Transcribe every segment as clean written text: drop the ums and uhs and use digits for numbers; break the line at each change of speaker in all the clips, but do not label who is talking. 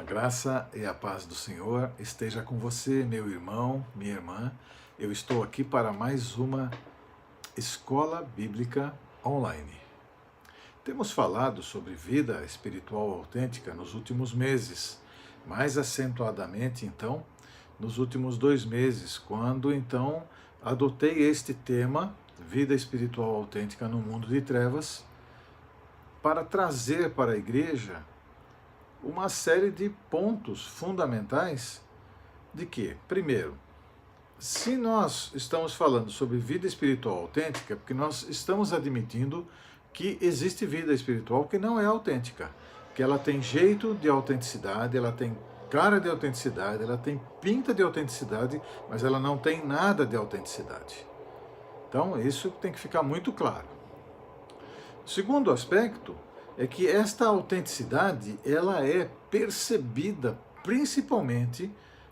graça e a paz do Senhor esteja com você, meu irmão, minha irmã. Eu estou aqui para mais uma escola bíblica online. Temos falado sobre vida espiritual autêntica nos últimos meses, mais acentuadamente, então, nos últimos 2 meses, quando, então, adotei este tema, vida espiritual autêntica no mundo de trevas, para trazer para a igreja uma série de pontos fundamentais de que, primeiro, se nós estamos falando sobre vida espiritual autêntica, porque nós estamos admitindo que existe vida espiritual que não é autêntica, que ela tem jeito de autenticidade, ela tem cara de autenticidade, ela tem pinta de autenticidade, mas ela não tem nada de autenticidade. Então, isso tem que ficar muito claro. O segundo aspecto é que esta autenticidade ela é percebida principalmente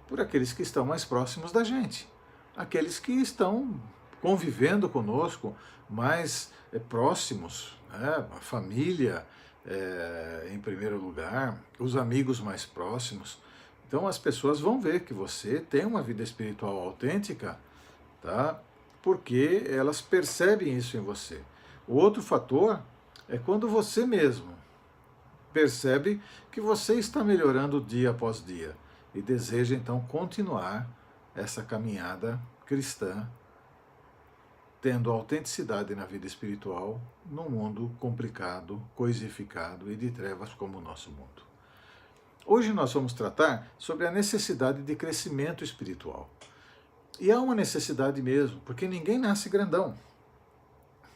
por aqueles que estão mais próximos da gente, aqueles que estão convivendo conosco, mais próximos, né? A família em primeiro lugar, os amigos mais próximos. Então as pessoas vão ver que você tem uma vida espiritual autêntica, tá? Porque elas percebem isso em você. O outro fator é quando você mesmo percebe que você está melhorando dia após dia e deseja então continuar essa caminhada cristã, tendo autenticidade na vida espiritual num mundo complicado, coisificado e de trevas como o nosso mundo. Hoje nós vamos tratar sobre a necessidade de crescimento espiritual. E há uma necessidade mesmo, porque ninguém nasce grandão.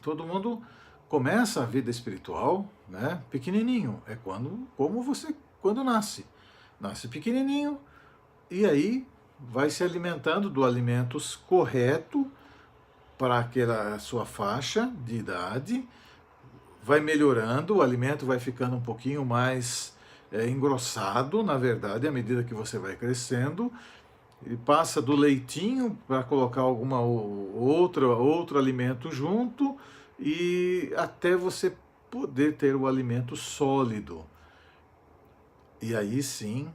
Todo mundo começa a vida espiritual, né, pequenininho. É quando nasce. Nasce pequenininho e aí vai se alimentando do alimento correto para aquela sua faixa de idade, vai melhorando, o alimento vai ficando um pouquinho mais engrossado, na verdade, à medida que você vai crescendo, e passa do leitinho para colocar outro alimento junto, e até você poder ter o alimento sólido. E aí sim,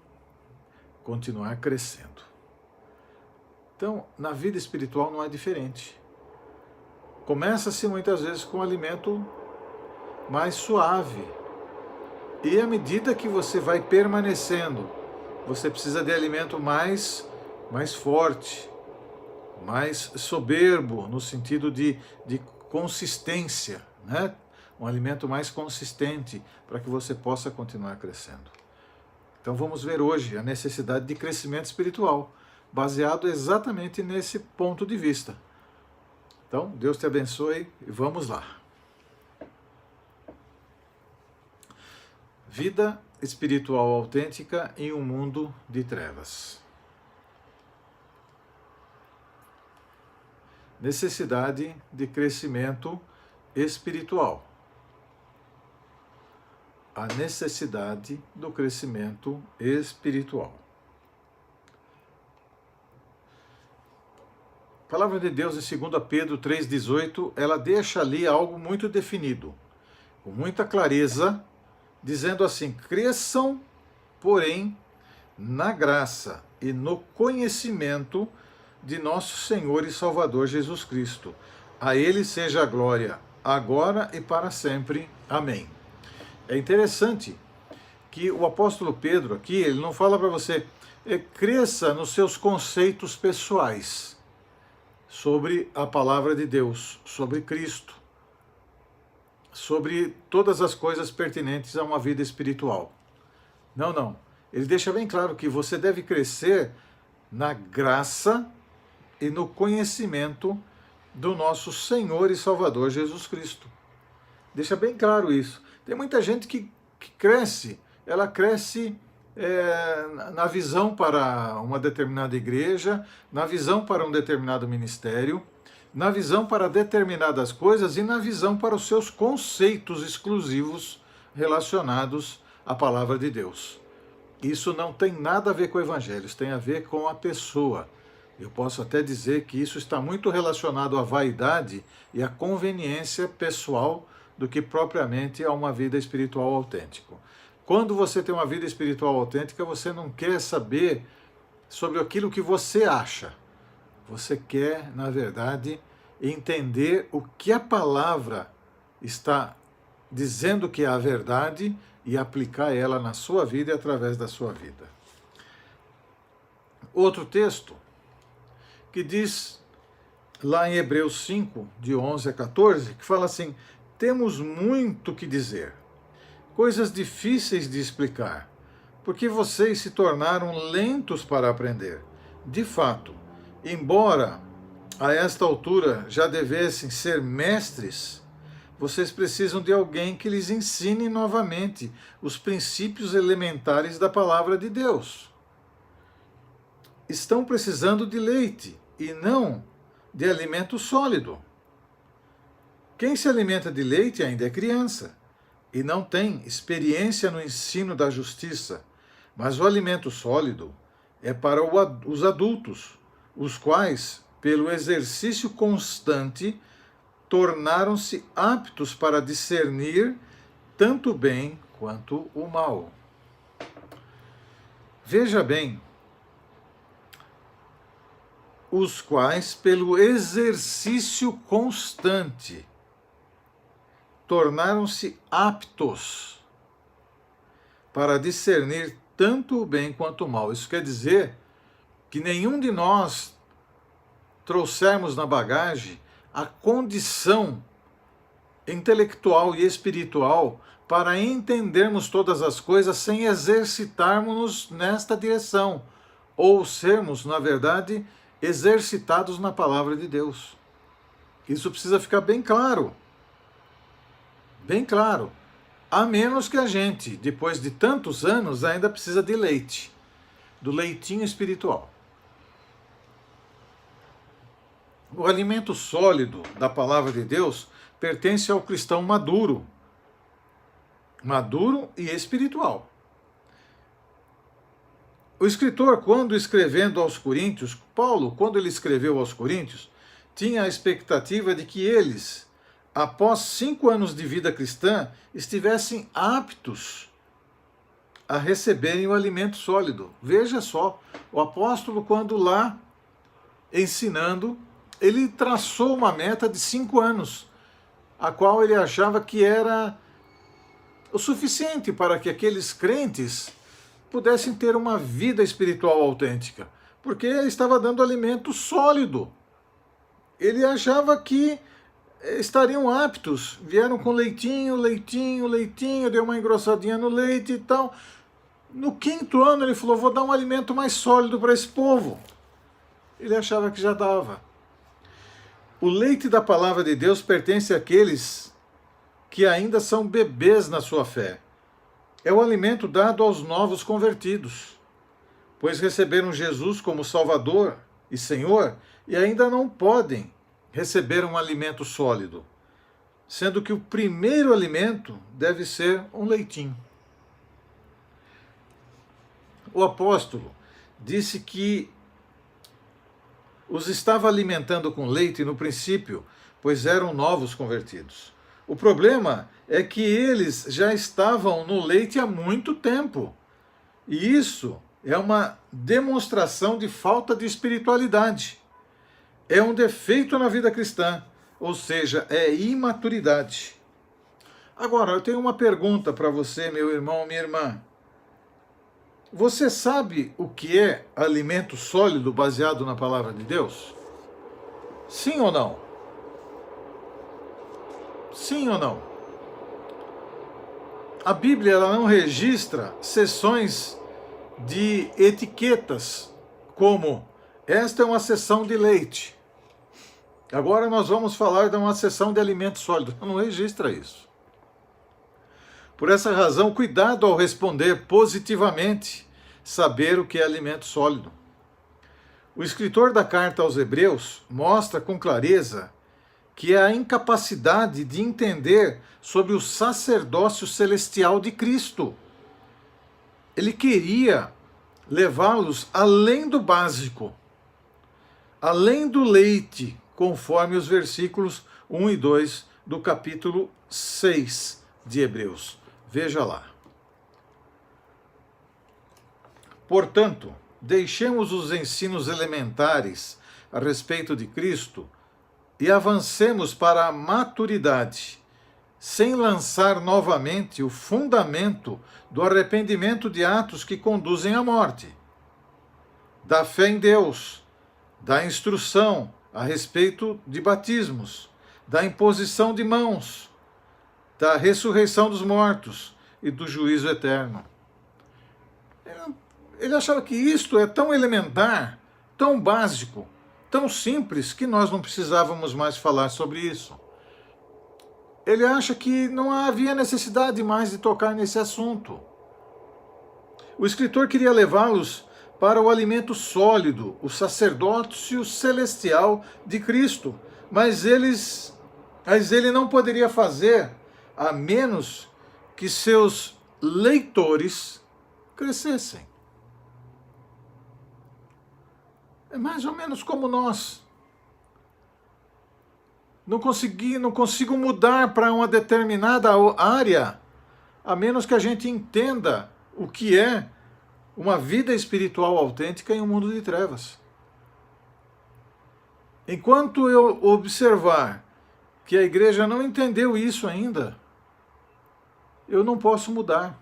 continuar crescendo. Então, na vida espiritual não é diferente. Começa-se muitas vezes com um alimento mais suave. E à medida que você vai permanecendo, você precisa de alimento mais forte, mais soberbo, no sentido de consistência, né? Um alimento mais consistente para que você possa continuar crescendo. Então vamos ver hoje a necessidade de crescimento espiritual, baseado exatamente nesse ponto de vista. Então, Deus te abençoe e vamos lá. Vida espiritual autêntica em um mundo de trevas. Necessidade de crescimento espiritual. A necessidade do crescimento espiritual. A palavra de Deus em 2 Pedro 3,18, ela deixa ali algo muito definido, com muita clareza, dizendo assim: cresçam, porém, na graça e no conhecimento de nosso Senhor e Salvador Jesus Cristo. A Ele seja a glória, agora e para sempre. Amém. É interessante que o apóstolo Pedro aqui, ele não fala para você, cresça nos seus conceitos pessoais sobre a palavra de Deus, sobre Cristo, sobre todas as coisas pertinentes a uma vida espiritual. Não, não. Ele deixa bem claro que você deve crescer na graça e no conhecimento do nosso Senhor e Salvador Jesus Cristo. Deixa bem claro isso. Tem muita gente que cresce, ela cresce na visão para uma determinada igreja, na visão para um determinado ministério, na visão para determinadas coisas e na visão para os seus conceitos exclusivos relacionados à palavra de Deus. Isso não tem nada a ver com o evangelho, isso tem a ver com a pessoa. Eu posso até dizer que isso está muito relacionado à vaidade e à conveniência pessoal do que propriamente a uma vida espiritual autêntica. Quando você tem uma vida espiritual autêntica, você não quer saber sobre aquilo que você acha. Você quer, na verdade, entender o que a palavra está dizendo que é a verdade e aplicar ela na sua vida e através da sua vida. Outro texto que diz lá em Hebreus 5, de 11 a 14, que fala assim: temos muito que dizer, coisas difíceis de explicar, porque vocês se tornaram lentos para aprender. De fato, embora a esta altura já devessem ser mestres, vocês precisam de alguém que lhes ensine novamente os princípios elementares da palavra de Deus. Estão precisando de leite e não de alimento sólido. Quem se alimenta de leite ainda é criança e não tem experiência no ensino da justiça, mas o alimento sólido é para os adultos, os quais, pelo exercício constante, tornaram-se aptos para discernir tanto o bem quanto o mal. Veja bem, os quais, pelo exercício constante, tornaram-se aptos para discernir tanto o bem quanto o mal. Isso quer dizer que nenhum de nós trouxermos na bagagem a condição intelectual e espiritual para entendermos todas as coisas sem exercitarmos-nos nesta direção, ou sermos, na verdade, exercitados na palavra de Deus. Isso precisa ficar bem claro. Bem claro. A menos que a gente, depois de tantos anos, ainda precisa de leite, do leitinho espiritual. O alimento sólido da palavra de Deus pertence ao cristão maduro. Maduro e espiritual. O escritor, quando escrevendo aos Coríntios, Paulo, quando ele escreveu aos Coríntios, tinha a expectativa de que eles, após 5 anos de vida cristã, estivessem aptos a receberem o alimento sólido. Veja só, o apóstolo, quando lá ensinando, ele traçou uma meta de 5 anos, a qual ele achava que era o suficiente para que aqueles crentes pudessem ter uma vida espiritual autêntica, porque estava dando alimento sólido. Ele achava que estariam aptos, vieram com leitinho, deu uma engrossadinha no leite e tal. No 5º ano ele falou: vou dar um alimento mais sólido para esse povo. Ele achava que já dava. O leite da palavra de Deus pertence àqueles que ainda são bebês na sua fé. É o alimento dado aos novos convertidos, pois receberam Jesus como Salvador e Senhor e ainda não podem receber um alimento sólido, sendo que o primeiro alimento deve ser um leitinho. O apóstolo disse que os estava alimentando com leite no princípio, pois eram novos convertidos. O problema é que eles já estavam no leite há muito tempo. E isso é uma demonstração de falta de espiritualidade. É um defeito na vida cristã, ou seja, é imaturidade. Agora, eu tenho uma pergunta para você, meu irmão, minha irmã. Você sabe o que é alimento sólido baseado na palavra de Deus? Sim ou não? Sim ou não? A Bíblia ela não registra seções de etiquetas, como esta é uma seção de leite. Agora nós vamos falar de uma seção de alimento sólido. Não registra isso. Por essa razão, cuidado ao responder positivamente, saber o que é alimento sólido. O escritor da carta aos Hebreus mostra com clareza que é a incapacidade de entender sobre o sacerdócio celestial de Cristo. Ele queria levá-los além do básico, além do leite, conforme os versículos 1 e 2 do capítulo 6 de Hebreus. Veja lá. Portanto, deixemos os ensinos elementares a respeito de Cristo e avancemos para a maturidade, sem lançar novamente o fundamento do arrependimento de atos que conduzem à morte, da fé em Deus, da instrução a respeito de batismos, da imposição de mãos, da ressurreição dos mortos e do juízo eterno. Ele achava que isto é tão elementar, tão básico, tão simples, que nós não precisávamos mais falar sobre isso. Ele acha que não havia necessidade mais de tocar nesse assunto. O escritor queria levá-los para o alimento sólido, o sacerdócio celestial de Cristo, mas ele não poderia fazer a menos que seus leitores crescessem. É mais ou menos como nós. Não consigo mudar para uma determinada área, a menos que a gente entenda o que é uma vida espiritual autêntica em um mundo de trevas. Enquanto eu observar que a igreja não entendeu isso ainda, eu não posso mudar.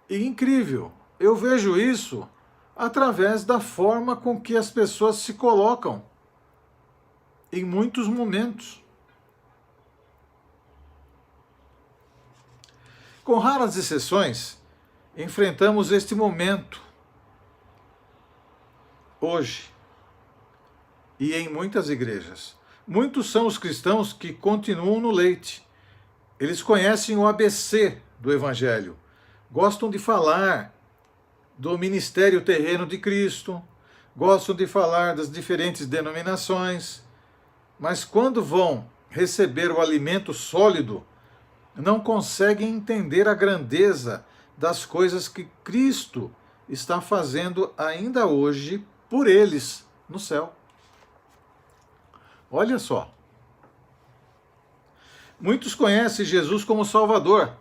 E incrível, eu vejo isso através da forma com que as pessoas se colocam em muitos momentos. Com raras exceções, enfrentamos este momento hoje e em muitas igrejas. Muitos são os cristãos que continuam no leite. Eles conhecem o ABC do Evangelho, gostam de falar do ministério terreno de Cristo, gostam de falar das diferentes denominações, mas quando vão receber o alimento sólido, não conseguem entender a grandeza das coisas que Cristo está fazendo ainda hoje por eles no céu. Olha só. Muitos conhecem Jesus como Salvador,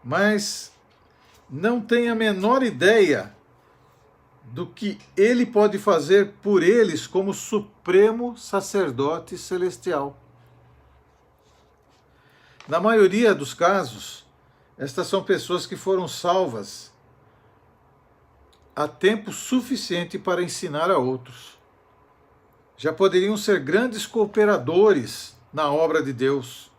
mas não têm a menor ideia do que ele pode fazer por eles como supremo sacerdote celestial. Na maioria dos casos, estas são pessoas que foram salvas há tempo suficiente para ensinar a outros. Já poderiam ser grandes cooperadores na obra de Deus,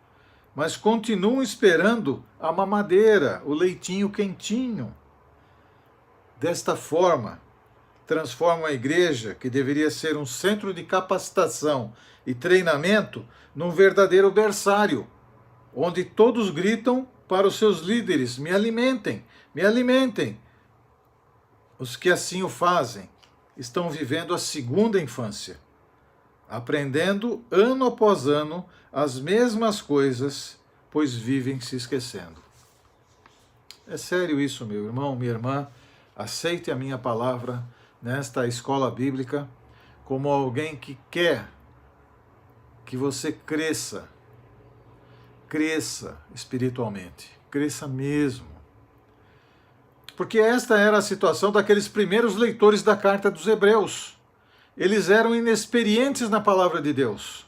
mas continuam esperando a mamadeira, o leitinho quentinho. Desta forma, transformam a igreja, que deveria ser um centro de capacitação e treinamento, num verdadeiro berçário, onde todos gritam para os seus líderes: me alimentem, me alimentem. Os que assim o fazem estão vivendo a segunda infância, aprendendo ano após ano as mesmas coisas, pois vivem se esquecendo. É sério isso, meu irmão, minha irmã. Aceite a minha palavra nesta escola bíblica como alguém que quer que você cresça espiritualmente, cresça mesmo. Porque esta era a situação daqueles primeiros leitores da carta dos Hebreus. Eles eram inexperientes na palavra de Deus.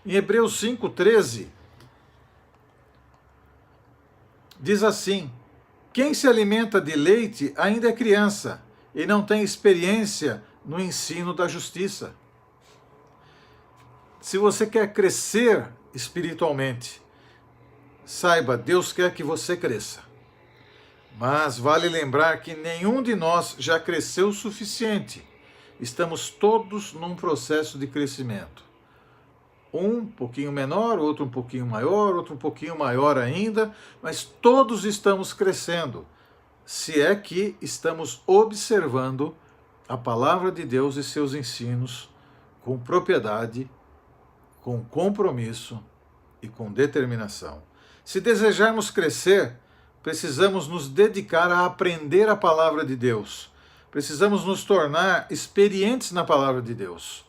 Em Hebreus 5:13, diz assim: quem se alimenta de leite ainda é criança e não tem experiência no ensino da justiça. Se você quer crescer espiritualmente, saiba, Deus quer que você cresça. Mas vale lembrar que nenhum de nós já cresceu o suficiente. Estamos todos num processo de crescimento. Um pouquinho menor, outro um pouquinho maior, outro um pouquinho maior ainda, mas todos estamos crescendo, se é que estamos observando a palavra de Deus e seus ensinos com propriedade, com compromisso e com determinação. Se desejarmos crescer, precisamos nos dedicar a aprender a palavra de Deus. Precisamos nos tornar experientes na palavra de Deus.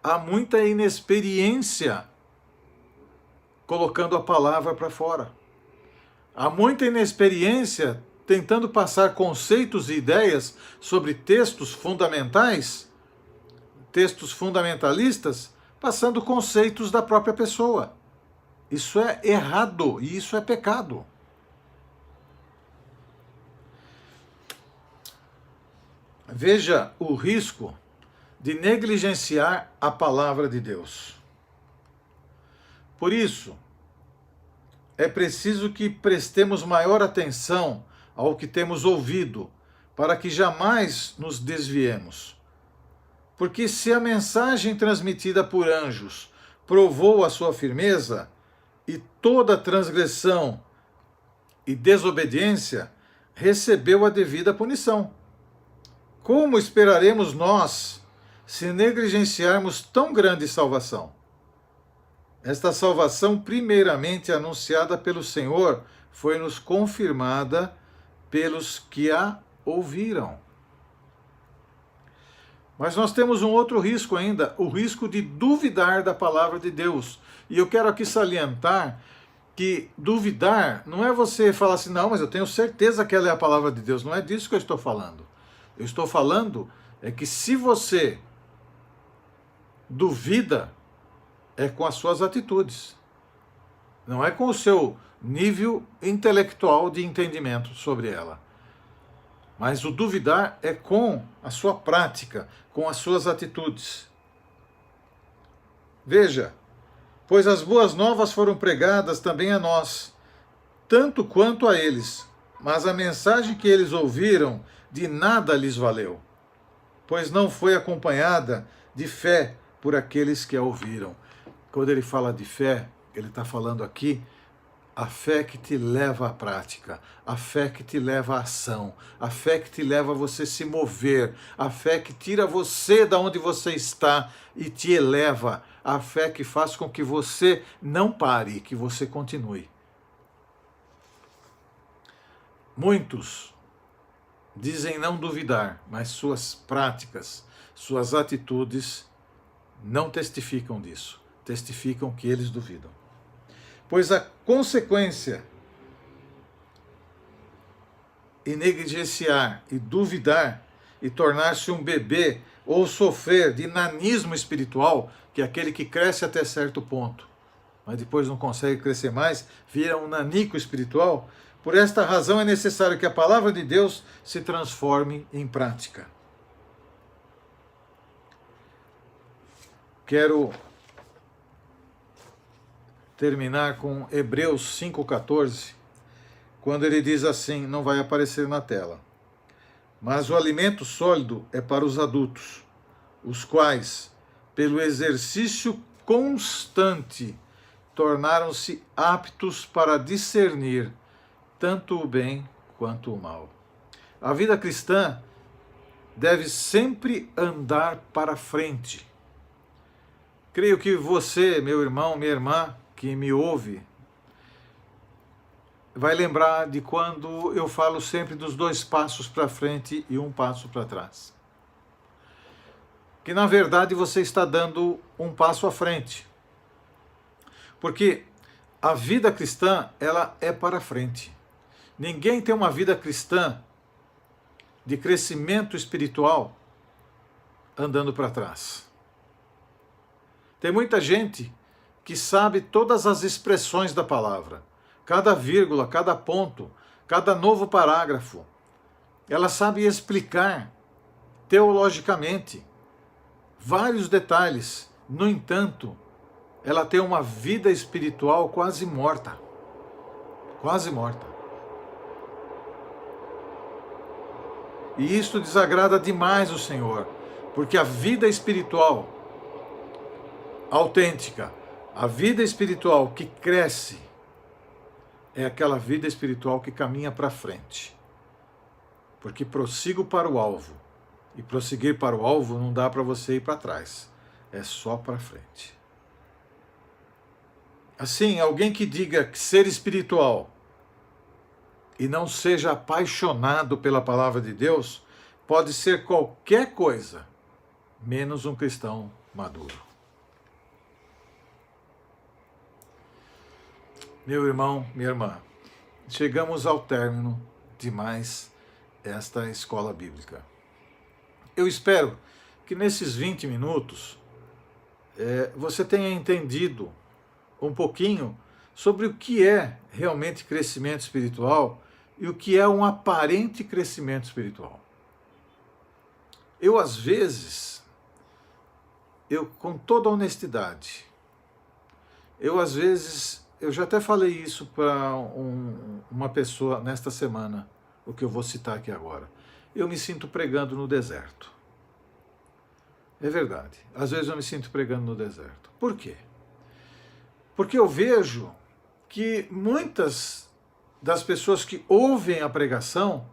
Há muita inexperiência colocando a palavra para fora. Há muita inexperiência tentando passar conceitos e ideias sobre textos fundamentais, textos fundamentalistas, passando conceitos da própria pessoa. Isso é errado e isso é pecado. Veja o risco de negligenciar a palavra de Deus. Por isso, é preciso que prestemos maior atenção ao que temos ouvido, para que jamais nos desviemos. Porque se a mensagem transmitida por anjos provou a sua firmeza, e toda transgressão e desobediência recebeu a devida punição, como esperaremos nós se negligenciarmos tão grande salvação? Esta salvação, primeiramente anunciada pelo Senhor, foi-nos confirmada pelos que a ouviram. Mas nós temos um outro risco ainda, o risco de duvidar da palavra de Deus. E eu quero aqui salientar que duvidar não é você falar assim, não, mas eu tenho certeza que ela é a palavra de Deus. Não é disso que eu estou falando. Eu estou falando é que se você duvida, é com as suas atitudes. Não é com o seu nível intelectual de entendimento sobre ela. Mas o duvidar é com a sua prática, com as suas atitudes. Veja, pois as boas novas foram pregadas também a nós, tanto quanto a eles, mas a mensagem que eles ouviram de nada lhes valeu, pois não foi acompanhada de fé por aqueles que a ouviram. Quando ele fala de fé, ele está falando aqui a fé que te leva à prática, a fé que te leva à ação, a fé que te leva a você se mover, a fé que tira você da onde você está e te eleva, a fé que faz com que você não pare, que você continue. Muitos dizem não duvidar, mas suas práticas, suas atitudes não testificam disso, testificam que eles duvidam. Pois a consequência e negligenciar e duvidar e tornar-se um bebê ou sofrer de nanismo espiritual, que é aquele que cresce até certo ponto, mas depois não consegue crescer mais, vira um nanico espiritual. Por esta razão é necessário que a palavra de Deus se transforme em prática. Quero terminar com Hebreus 5,14, quando ele diz assim, não vai aparecer na tela: mas o alimento sólido é para os adultos, os quais, pelo exercício constante, tornaram-se aptos para discernir tanto o bem quanto o mal. A vida cristã deve sempre andar para frente. Creio que você, meu irmão, minha irmã, que me ouve, vai lembrar de quando eu falo sempre dos 2 passos para frente e 1 passo para trás. Que na verdade você está dando 1 passo à frente. Porque a vida cristã, ela é para frente. Ninguém tem uma vida cristã de crescimento espiritual andando para trás. Tem muita gente que sabe todas as expressões da palavra, cada vírgula, cada ponto, cada novo parágrafo. Ela sabe explicar teologicamente vários detalhes. No entanto, ela tem uma vida espiritual quase morta. Quase morta. E isto desagrada demais o Senhor, porque a vida espiritual autêntica, a vida espiritual que cresce, é aquela vida espiritual que caminha para frente. Porque prossigo para o alvo. E prosseguir para o alvo não dá para você ir para trás. É só para frente. Assim, alguém que diga que ser espiritual e não seja apaixonado pela palavra de Deus, pode ser qualquer coisa, menos um cristão maduro. Meu irmão, minha irmã, chegamos ao término demais esta escola bíblica. Eu espero que nesses 20 minutos você tenha entendido um pouquinho sobre o que é realmente crescimento espiritual e o que é um aparente crescimento espiritual. Eu, às vezes, com toda honestidade, eu já até falei isso para uma pessoa nesta semana, o que eu vou citar aqui agora. Eu me sinto pregando no deserto. É verdade. Às vezes eu me sinto pregando no deserto. Por quê? Porque eu vejo que muitas das pessoas que ouvem a pregação,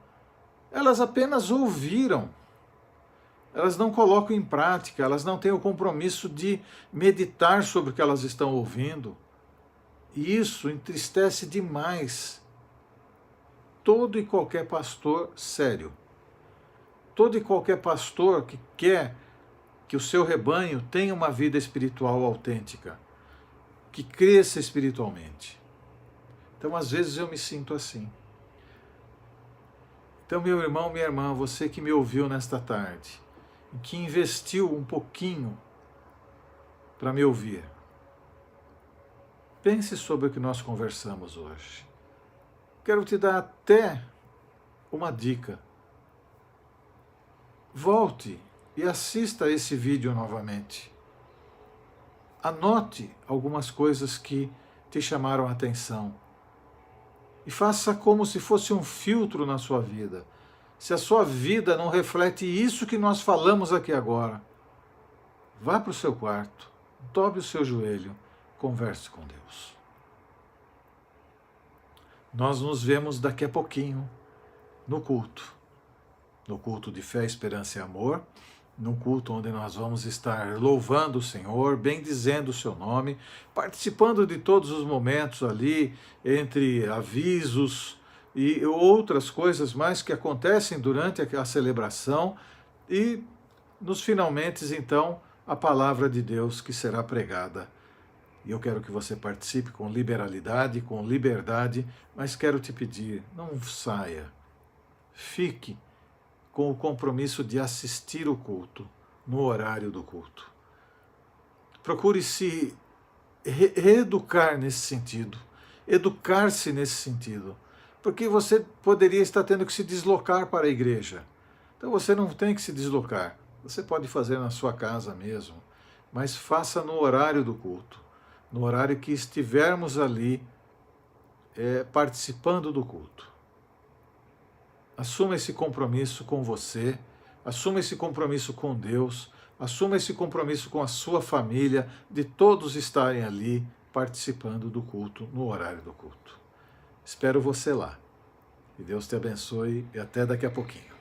elas apenas ouviram. Elas não colocam em prática, elas não têm o compromisso de meditar sobre o que elas estão ouvindo. E isso entristece demais todo e qualquer pastor sério. Todo e qualquer pastor que quer que o seu rebanho tenha uma vida espiritual autêntica, que cresça espiritualmente. Então, às vezes eu me sinto assim. Então, meu irmão, minha irmã, você que me ouviu nesta tarde, que investiu um pouquinho para me ouvir, pense sobre o que nós conversamos hoje. Quero te dar até uma dica. Volte e assista esse vídeo novamente. Anote algumas coisas que te chamaram a atenção. E faça como se fosse um filtro na sua vida. Se a sua vida não reflete isso que nós falamos aqui agora, vá para o seu quarto, dobre o seu joelho, converse com Deus. Nós nos vemos daqui a pouquinho no culto de fé, esperança e amor, num culto onde nós vamos estar louvando o Senhor, bendizendo o seu nome, participando de todos os momentos ali, entre avisos e outras coisas mais que acontecem durante a celebração, e nos finalmente, então, a palavra de Deus que será pregada. E eu quero que você participe com liberalidade, com liberdade, mas quero te pedir, não saia, fique com o compromisso de assistir o culto, no horário do culto. Procure se reeducar nesse sentido, educar-se nesse sentido, porque você poderia estar tendo que se deslocar para a igreja. Então você não tem que se deslocar, você pode fazer na sua casa mesmo, mas faça no horário do culto, no horário que estivermos ali participando do culto. Assuma esse compromisso com você, assuma esse compromisso com Deus, assuma esse compromisso com a sua família, de todos estarem ali participando do culto, no horário do culto. Espero você lá. Que Deus te abençoe e até daqui a pouquinho.